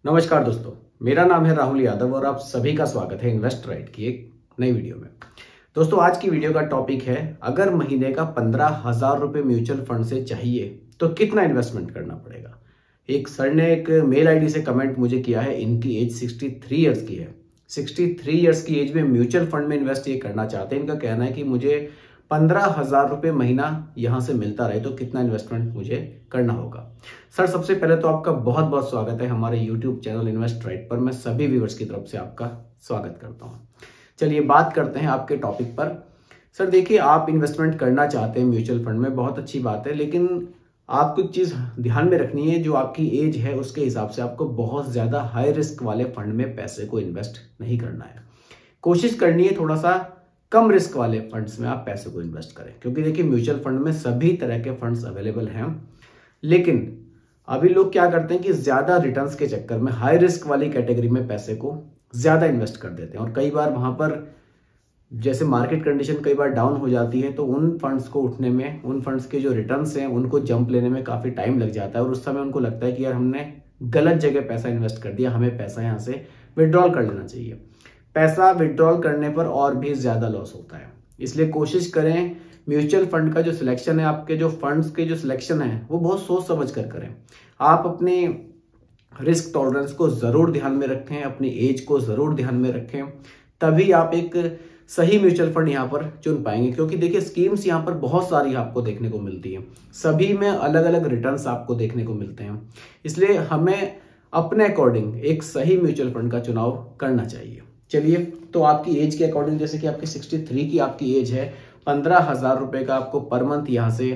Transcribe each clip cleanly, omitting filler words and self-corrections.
नमस्कार दोस्तों, मेरा नाम है राहुल यादव और आप सभी का स्वागत है इन्वेस्ट राइट की एक नई वीडियो में। दोस्तों, आज की वीडियो का टॉपिक है, अगर महीने का 15,000 रुपये म्यूचुअल फंड से चाहिए तो कितना इन्वेस्टमेंट करना पड़ेगा। एक सर ने एक मेल आईडी से कमेंट मुझे किया है, इनकी एज 63 ईयर्स की है। 63 ईयर्स की एज में म्यूचुअल फंड में इन्वेस्ट ये करना चाहते हैं। इनका कहना है कि मुझे 15,000 रुपये महीना यहां से मिलता रहे तो कितना इन्वेस्टमेंट मुझे करना होगा। सर, सबसे पहले तो आपका बहुत बहुत स्वागत है हमारे यूट्यूब चैनल इन्वेस्ट राइट पर। मैं सभी व्यूअर्स की तरफ से आपका स्वागत करता हूं। चलिए बात करते हैं आपके टॉपिक पर। सर देखिए, आप इन्वेस्टमेंट करना चाहते हैं म्यूचुअल फंड में, बहुत अच्छी बात है, लेकिन आपको एक चीज ध्यान में रखनी है, जो आपकी एज है उसके हिसाब से आपको बहुत ज्यादा हाई रिस्क वाले फंड में पैसे को इन्वेस्ट नहीं करना है। कोशिश करनी है थोड़ा सा कम रिस्क वाले फंड्स में आप पैसे को इन्वेस्ट करें, क्योंकि देखिए म्यूचुअल फंड में सभी तरह के फंड्स अवेलेबल हैं, लेकिन अभी लोग क्या करते हैं कि ज्यादा रिटर्न्स के चक्कर में हाई रिस्क वाली कैटेगरी में पैसे को ज्यादा इन्वेस्ट कर देते हैं और कई बार वहां पर जैसे मार्केट कंडीशन कई बार डाउन हो जाती है तो उन फंड्स को उठने में, उन फंड्स के जो रिटर्न्स हैं उनको जंप लेने में काफी टाइम लग जाता है और उस समय उनको लगता है कि यार हमने गलत जगह पैसा इन्वेस्ट कर दिया, हमें पैसा यहाँ से विड्रॉल कर लेना चाहिए। पैसा विड्रॉल करने पर और भी ज्यादा लॉस होता है, इसलिए कोशिश करें म्यूचुअल फंड का जो सिलेक्शन है, आपके जो फंड्स के जो सिलेक्शन है वो बहुत सोच समझ कर करें। आप अपने रिस्क टॉलरेंस को जरूर ध्यान में रखें, अपनी एज को जरूर ध्यान में रखें, तभी आप एक सही म्यूचुअल फंड यहाँ पर चुन पाएंगे। क्योंकि देखिए स्कीम्स यहाँ पर बहुत सारी आपको देखने को मिलती है, सभी में अलग अलग रिटर्न्स आपको देखने को मिलते हैं, इसलिए हमें अपने अकॉर्डिंग एक सही म्यूचुअल फंड का चुनाव करना चाहिए। चलिए, तो आपकी एज के अकॉर्डिंग, जैसे कि आपकी 63 की आपकी एज है, 15,000 रुपए का आपको पर मंथ यहाँ से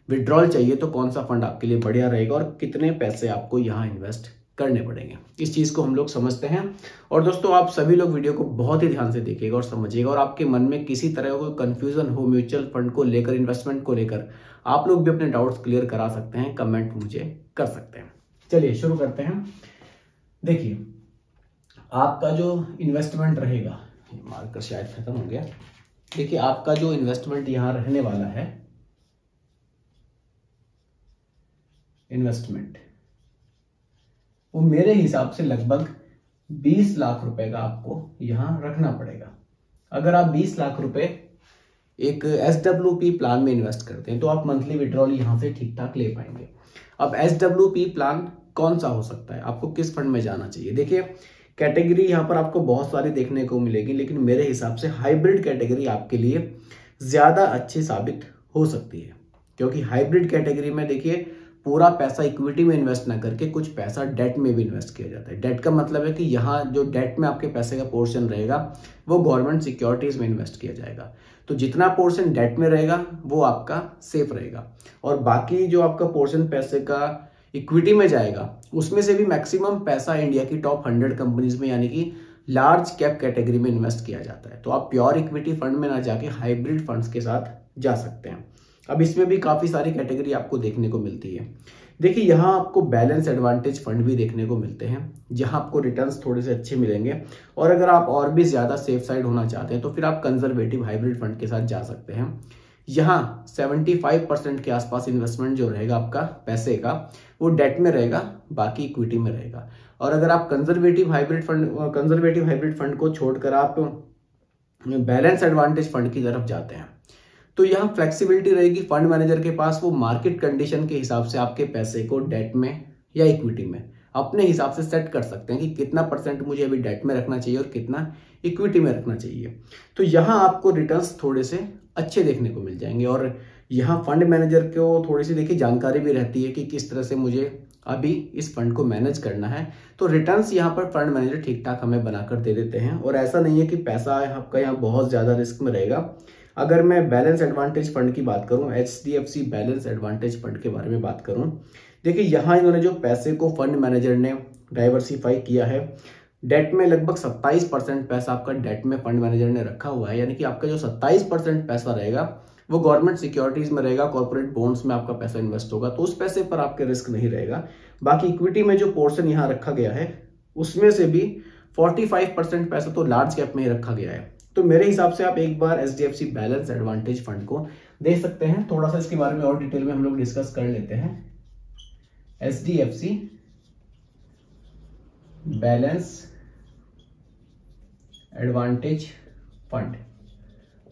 विड्रॉल चाहिए, तो कौन सा फंड आपके लिए बढ़िया रहेगा और कितने पैसे आपको यहाँ इन्वेस्ट करने पड़ेंगे, इस चीज को हम लोग समझते हैं। और दोस्तों, आप सभी लोग वीडियो को बहुत ही ध्यान से देखिएगा और समझिएगा, और आपके मन में किसी तरह का कंफ्यूजन हो म्यूचुअल फंड को लेकर, इन्वेस्टमेंट को लेकर, आप लोग भी अपने डाउट्स क्लियर करा सकते हैं, कमेंट मुझे कर सकते हैं। चलिए शुरू करते हैं। देखिए, आपका जो इन्वेस्टमेंट रहेगा, मार्कर शायद खत्म हो गया। देखिए, आपका जो इन्वेस्टमेंट यहां रहने वाला है, इन्वेस्टमेंट वो मेरे हिसाब से लगभग 20 लाख रुपए का आपको यहां रखना पड़ेगा। अगर आप 20 लाख रुपए एक SWP प्लान में इन्वेस्ट करते हैं तो आप मंथली विड्रॉल यहां से ठीक ठाक ले पाएंगे। अब SWP प्लान कौन सा हो सकता है, आपको किस फंड में जाना चाहिए? देखिए, कैटेगरी यहाँ पर आपको बहुत सारी देखने को मिलेगी, लेकिन मेरे हिसाब से हाइब्रिड कैटेगरी आपके लिए ज्यादा अच्छी साबित हो सकती है। क्योंकि हाइब्रिड कैटेगरी में देखिए पूरा पैसा इक्विटी में इन्वेस्ट ना करके कुछ पैसा डेट में भी इन्वेस्ट किया जाता है। डेट का मतलब है कि यहाँ जो डेट में आपके पैसे का पोर्शन रहेगा वो गवर्नमेंट सिक्योरिटीज में इन्वेस्ट किया जाएगा, तो जितना पोर्शन डेट में रहेगा वो आपका सेफ रहेगा, और बाकी जो आपका पोर्शन पैसे का इक्विटी में जाएगा उसमें से भी मैक्सिमम पैसा इंडिया की टॉप 100 कंपनीज में, यानी कि लार्ज कैप कैटेगरी में इन्वेस्ट किया जाता है। तो आप प्योर इक्विटी फंड में ना जाके हाइब्रिड फंड्स के साथ जा सकते हैं। अब इसमें भी काफी सारी कैटेगरी आपको देखने को मिलती है। देखिए, यहाँ आपको बैलेंस एडवांटेज फंड भी देखने को मिलते हैं, जहां आपको रिटर्न्स थोड़े से अच्छे मिलेंगे, और अगर आप और भी ज्यादा सेफ साइड होना चाहते हैं तो फिर आप कंजर्वेटिव हाइब्रिड फंड के साथ जा सकते हैं। यहाँ 75% के आसपास इन्वेस्टमेंट जो रहेगा आपका पैसे का वो डेट में रहेगा, बाकी इक्विटी में रहेगा। और अगर आप कंजर्वेटिव हाइब्रिड फंड को छोड़कर आप बैलेंस एडवांटेज फंड की तरफ जाते हैं तो यहाँ फ्लेक्सिबिलिटी रहेगी फंड मैनेजर के पास, वो मार्केट कंडीशन के हिसाब से आपके पैसे को डेट में या इक्विटी में अपने हिसाब से सेट कर सकते हैं कि कितना परसेंट मुझे अभी डेट में रखना चाहिए और कितना इक्विटी में रखना चाहिए। तो यहाँ आपको रिटर्न्स थोड़े से अच्छे देखने को मिल जाएंगे, और यहाँ फंड मैनेजर को थोड़ी सी देखिए जानकारी भी रहती है कि किस तरह से मुझे अभी इस फंड को मैनेज करना है, तो रिटर्न्स यहाँ पर फंड मैनेजर ठीक ठाक हमें बनाकर दे देते हैं। और ऐसा नहीं है कि पैसा आपका यहाँ बहुत ज्यादा रिस्क में रहेगा। अगर मैं बैलेंस एडवांटेज फंड की बात करूं, HDFC बैलेंस एडवांटेज फंड के बारे में बात करूं, देखिए यहाँ इन्होंने जो पैसे को फंड मैनेजर ने डाइवर्सिफाई किया है, डेट में लगभग 27% पैसा आपका डेट में फंड मैनेजर ने रखा हुआ है, यानी कि आपका जो 27% पैसा रहेगा वो गवर्नमेंट सिक्योरिटीज में रहेगा, कॉर्पोरेट बॉन्ड्स में आपका पैसा इन्वेस्ट होगा, तो उस पैसे पर आपके रिस्क नहीं रहेगा। बाकी इक्विटी में जो पोर्शन यहाँ रखा गया है उसमें से भी 45% पैसा तो लार्ज कैप में ही रखा गया है। तो मेरे हिसाब से आप एक बार HDFC बैलेंस एडवांटेज फंड को देख सकते हैं। थोड़ा सा इसके बारे में और डिटेल में हम लोग डिस्कस कर लेते हैं। HDFC balance advantage fund.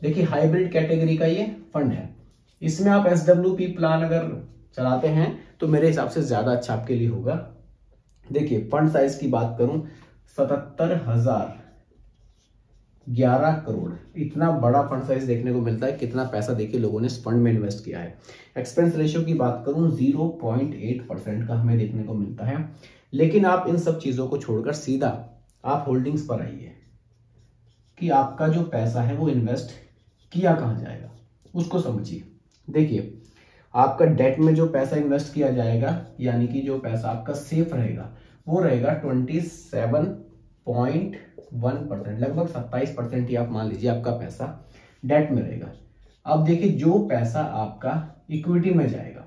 देखिए हाइब्रिड कैटेगरी का ये फंड है, इसमें आप SWP प्लान अगर चलाते हैं तो मेरे हिसाब से ज्यादा अच्छा आपके लिए होगा। देखिए फंड साइज की बात करूं 77,011 करोड़, इतना बड़ा फंड साइज देखने को मिलता है। कितना पैसा देखिए लोगों ने इस फंड में इन्वेस्ट किया है। एक्सपेंस रेशियो की बात करूं 0.8% का हमें देखने को मिलता है। लेकिन आप इन सब चीजों को छोड़कर सीधा आप होल्डिंग्स पर आइए कि आपका जो पैसा है वो इन्वेस्ट किया कहां जाएगा, उसको समझिए। देखिए आपका डेट में जो पैसा इन्वेस्ट किया जाएगा, यानी कि जो पैसा आपका सेफ रहेगा, वो रहेगा 27.1%, लगभग 27% ही आप मान लीजिए आपका पैसा डेट में रहेगा। अब देखिए जो पैसा आपका इक्विटी में जाएगा,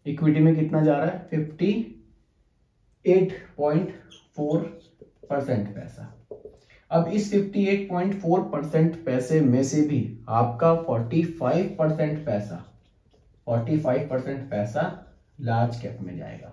इक्विटी में कितना जा रहा है 58.4% पैसा। अब इस 58.4% पैसे में से भी आपका 45% पैसा लार्ज कैप में जाएगा,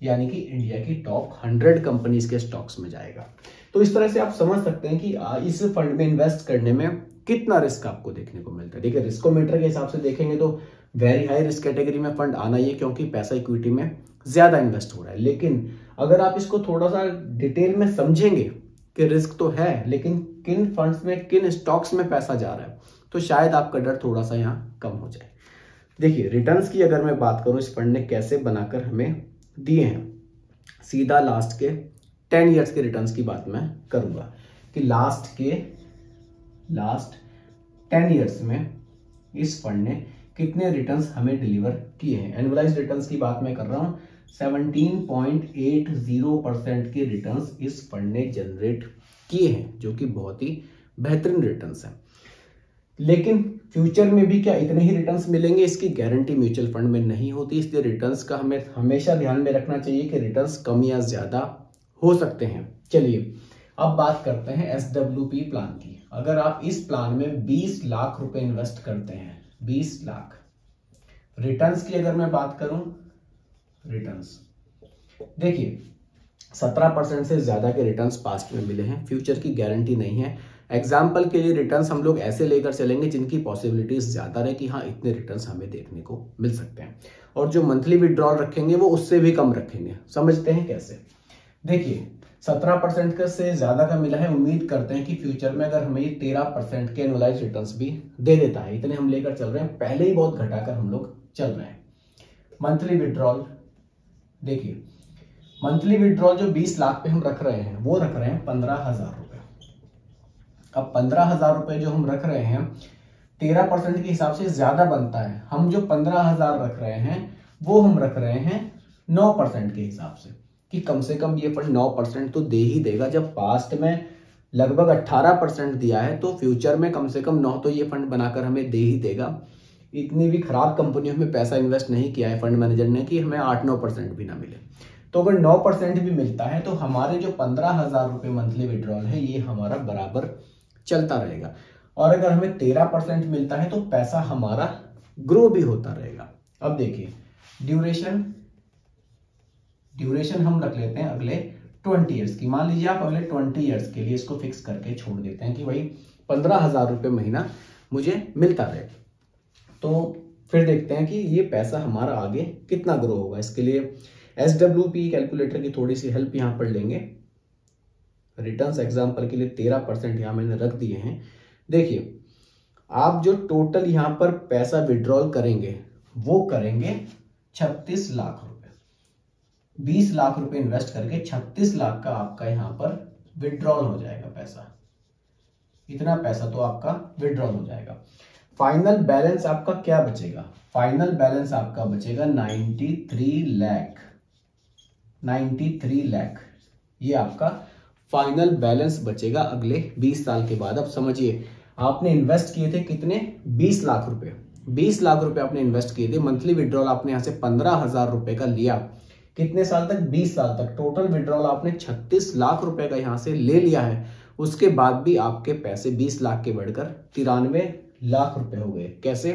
यानी कि इंडिया की टॉप 100 कंपनीज के स्टॉक्स में जाएगा। तो इस तरह से आप समझ सकते हैं कि इस फंड में इन्वेस्ट करने में कितना रिस्क आपको देखने को मिलता है। देखिए रिस्कोमीटर के हिसाब से देखेंगे तो वेरी हाई रिस्क कैटेगरी में फंड आना ही है, क्योंकि पैसा इक्विटी में ज्यादा इन्वेस्ट हो रहा है। लेकिन अगर आप इसको थोड़ा सा डिटेल में समझेंगे कि रिस्क तो है, लेकिन किन फंड्स में किन स्टॉक्स में पैसा जा रहा है, तो शायद आपका डर थोड़ा सा यहाँ कम हो जाए। देखिए रिटर्न्स की अगर मैं बात करूं इस फंड ने कैसे बनाकर हमें दिए हैं, सीधा लास्ट के 10 इयर्स के रिटर्न्स की बात मैं करूंगा कि लास्ट 10 इयर्स में इस फंड ने कितने रिटर्न्स हमें डिलीवर किए हैं। एनुअलाइज्ड रिटर्न्स की बात मैं कर रहा हूं, 17.80% के रिटर्न्स इस फंड ने जनरेट किए हैं, जो कि बहुत ही बेहतरीन रिटर्न्स हैं। लेकिन फ्यूचर में भी क्या इतने ही रिटर्न्स मिलेंगे, इसकी गारंटी म्यूचुअल फंड में नहीं होती। इसलिए रिटर्न्स का हमें हमेशा ध्यान में रखना चाहिए कि रिटर्न्स कम या ज्यादा हो सकते हैं। चलिए अब बात करते हैं SWP प्लान की। अगर आप इस प्लान में 20 लाख रुपए इन्वेस्ट करते हैं, 20 लाख, रिटर्न्स की अगर मैं बात करूं, रिटर्न्स देखिए 17% से ज्यादा के रिटर्न्स पास्ट में मिले हैं, फ्यूचर की गारंटी नहीं है। एग्जाम्पल के लिए रिटर्न्स हम लोग ऐसे लेकर चलेंगे जिनकी पॉसिबिलिटीज ज्यादा रहे कि हाँ इतने रिटर्न्स हमें देखने को मिल सकते हैं, और जो मंथली विड्रॉल रखेंगे वो उससे भी कम रखेंगे। समझते हैं कैसे। देखिए 17% से ज्यादा का मिला है, उम्मीद करते हैं कि फ्यूचर में अगर हमें ये 13% के एनुअलाइज्ड रिटर्न्स भी दे देता है, इतने हम लेकर चल रहे हैं, पहले ही बहुत घटाकर हम लोग चल रहे हैं। मंथली विड्रॉल देखिए, मंथली विड्रॉल जो 20 लाख पे हम रख रहे हैं वो रख रहे हैं 15,000 रुपए। अब 15,000 रुपए जो हम रख रहे हैं 13% के हिसाब से ज्यादा बनता है। हम जो 15,000 रख रहे हैं वो हम रख रहे हैं 9% के हिसाब से, कि कम से कम ये फंड 9% तो दे ही देगा। जब पास्ट में लगभग 18% दिया है तो फ्यूचर में कम से कम 9 तो ये फंड बनाकर हमें दे ही देगा। इतनी भी खराब कंपनियों में पैसा इन्वेस्ट नहीं किया है फंड मैनेजर ने कि हमें 8-9% भी ना मिले। तो अगर 9% भी मिलता है तो हमारे जो 15,000 रुपए मंथली विड्रॉल है ये हमारा बराबर चलता रहेगा। और अगर हमें 13% मिलता है तो पैसा हमारा ग्रो भी होता रहेगा। अब देखिए ड्यूरेशन हम रख लेते हैं अगले 20 ईयर्स की। मान लीजिए आप अगले 20 ईयर्स के लिए इसको फिक्स करके छोड़ देते हैं कि भाई 15,000 रुपए महीना मुझे मिलता रहे। तो फिर देखते हैं कि ये पैसा हमारा आगे कितना ग्रो होगा। इसके लिए SWP कैलकुलेटर की थोड़ी सी हेल्प यहां पर लेंगे। रिटर्न्स एग्जांपल के लिए 13% यहां मैंने रख दिए हैं। देखिए आप जो टोटल यहां पर पैसा विड्रॉल करेंगे वो करेंगे 36 लाख रुपए। 20 लाख रुपए इन्वेस्ट करके 36 लाख का आपका यहां पर विड्रॉल हो जाएगा पैसा। इतना पैसा तो आपका विड्रॉल हो जाएगा। फाइनल बैलेंस आपका क्या बचेगा? फाइनल बैलेंस आपका बचेगा 93 लाख। ये आपका फाइनल बैलेंस बचेगा अगले 20 साल के बाद। अब समझिए आपने इन्वेस्ट किए थे कितने? 20 लाख रुपए। 20 लाख रुपए आपने इन्वेस्ट किए थे। मंथली विड्रॉल आपने यहां से 15,000 रुपए का लिया। कितने साल तक? 20 साल तक। टोटल विड्रॉल आपने 36 लाख रुपए का यहां से ले लिया है। उसके बाद भी आपके पैसे 20 लाख के बढ़कर 93 लाख रुपए हो गए। कैसे?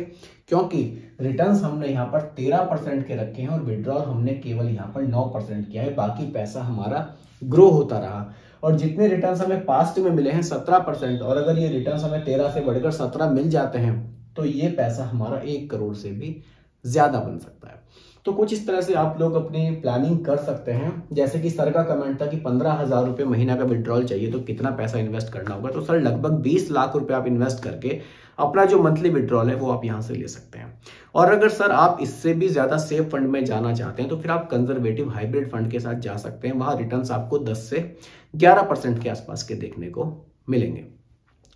क्योंकि रिटर्न्स हमने यहाँ पर 13% के रखे हैं और विड्रॉल हमने केवल यहाँ पर 9% किया है। बाकी पैसा हमारा ग्रो होता रहा और जितने रिटर्न्स हमें पास्ट में मिले हैं 17%, और अगर ये रिटर्न्स हमें 13 से बढ़कर 17 मिल जाते हैं तो ये पैसा हमारा 1 करोड़ से भी ज्यादा बन सकता है। तो कुछ इस तरह से आप लोग अपनी प्लानिंग कर सकते हैं। जैसे कि सर का कमेंट था कि 15,000 रुपये महीना का विड्रॉल चाहिए तो कितना पैसा इन्वेस्ट करना होगा, तो सर लगभग 20 लाख रुपए आप इन्वेस्ट करके अपना जो मंथली विड्रॉल है वो आप यहाँ से ले सकते हैं। और अगर सर आप इससे भी ज्यादा सेफ फंड में जाना चाहते हैं तो फिर आप कंजर्वेटिव हाइब्रिड फंड के साथ जा सकते हैं। वहां रिटर्न्स आपको 10 से 11% के आसपास के देखने को मिलेंगे।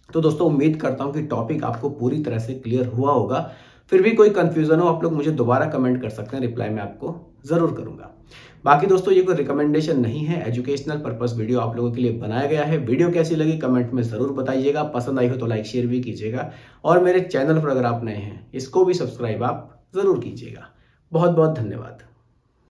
तो दोस्तों उम्मीद करता हूं कि टॉपिक आपको पूरी तरह से क्लियर हुआ होगा। फिर भी कोई कंफ्यूजन हो आप लोग मुझे दोबारा कमेंट कर सकते हैं, रिप्लाई मैं आपको जरूर करूंगा। बाकी दोस्तों ये कोई रिकमेंडेशन नहीं है, एजुकेशनल पर्पस वीडियो आप लोगों के लिए बनाया गया है। वीडियो कैसी लगी कमेंट में जरूर बताइएगा, पसंद आई हो तो लाइक शेयर भी कीजिएगा और मेरे चैनल पर अगर आप नए हैं इसको भी सब्सक्राइब आप जरूर कीजिएगा। बहुत बहुत धन्यवाद।